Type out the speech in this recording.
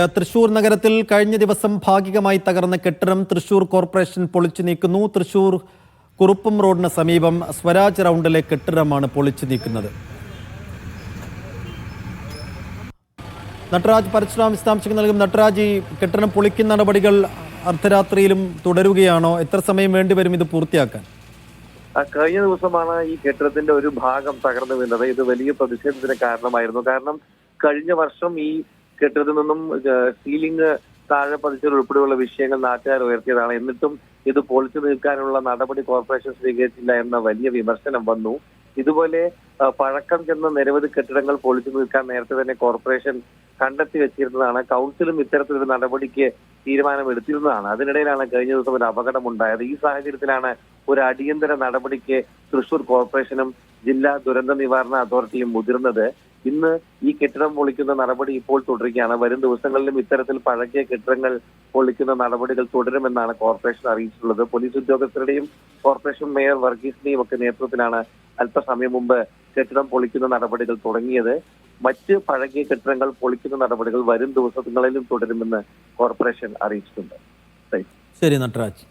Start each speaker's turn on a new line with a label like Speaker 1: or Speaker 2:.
Speaker 1: തൃശൂർ നഗരത്തിൽ കഴിഞ്ഞ ദിവസം ഭാഗികമായി തകർന്ന കെട്ടിടം തൃശൂർ കോർപ്പറേഷൻ പൊളിച്ചു നീക്കുന്നു. തൃശൂർ കുറുപ്പും റോഡിന് സമീപം സ്വരാജ് റൗണ്ടിലെ കെട്ടിടമാണ് പൊളിച്ചു നീക്കുന്നത്. നട്ടരാജ് പരശുരാം വിശദാംശങ്ങൾ നൽകും. നട്ടരാജ്, ഈ കെട്ടിടം പൊളിക്കുന്ന നടപടികൾ അർദ്ധരാത്രിയിലും തുടരുകയാണോ? എത്ര സമയം വേണ്ടിവരും ഇത് പൂർത്തിയാക്കാൻ?
Speaker 2: കഴിഞ്ഞ ദിവസമാണ് ഈ കെട്ടിടത്തിന്റെ ഒരു ഭാഗം തകർന്നു വീണത്. ഇത് വലിയ പ്രതിഷേധത്തിന് കാരണമായിരുന്നു. കാരണം കഴിഞ്ഞ വർഷം ഈ കെട്ടിടത്തിൽ നിന്നും സീലിംഗ് താഴെ പതിച്ചത് ഉൾപ്പെടെയുള്ള വിഷയങ്ങൾ നാട്ടുകാർ ഉയർത്തിയതാണ്. എന്നിട്ടും ഇത് പൊളിച്ചു നീക്കാനുള്ള നടപടി കോർപ്പറേഷൻ സ്വീകരിച്ചില്ല എന്ന വലിയ വിമർശനം വന്നു. ഇതുപോലെ പഴക്കം ചെന്ന നിരവധി കെട്ടിടങ്ങൾ പൊളിച്ചു നീക്കാൻ നേരത്തെ തന്നെ കോർപ്പറേഷൻ കണ്ടെത്തി വെച്ചിരുന്നതാണ്. കൗൺസിലും ഇത്തരത്തിലൊരു നടപടിക്ക് തീരുമാനമെടുത്തിരുന്നതാണ്. അതിനിടയിലാണ് കഴിഞ്ഞ ദിവസം ഒരു അപകടമുണ്ടായത്. ഈ സാഹചര്യത്തിലാണ് ഒരു അടിയന്തര നടപടിക്ക് തൃശൂർ കോർപ്പറേഷനും ജില്ലാ ദുരന്ത നിവാരണ അതോറിറ്റിയും മുതിർന്നത്. ഇന്ന് ഈ കെട്ടിടം പൊളിക്കുന്ന നടപടി ഇപ്പോൾ തുടരുകയാണ്. വരും ദിവസങ്ങളിലും ഇത്തരത്തിൽ പഴകിയ കെട്ടിടങ്ങൾ പൊളിക്കുന്ന നടപടികൾ തുടരുമെന്നാണ് കോർപ്പറേഷൻ അറിയിച്ചിട്ടുള്ളത്. പോലീസ് ഉദ്യോഗസ്ഥരുടെയും കോർപ്പറേഷൻ മേയർ വർഗീസിന്റെയും ഒക്കെ നേതൃത്വത്തിലാണ് അല്പസമയം മുമ്പ് കെട്ടിടം പൊളിക്കുന്ന നടപടികൾ തുടങ്ങിയത്. മറ്റ് പഴകിയ കെട്ടിടങ്ങൾ പൊളിക്കുന്ന നടപടികൾ വരും ദിവസങ്ങളിലും തുടരുമെന്ന് കോർപ്പറേഷൻ അറിയിച്ചിട്ടുണ്ട്.
Speaker 1: ശരി നട്ടരാജ്.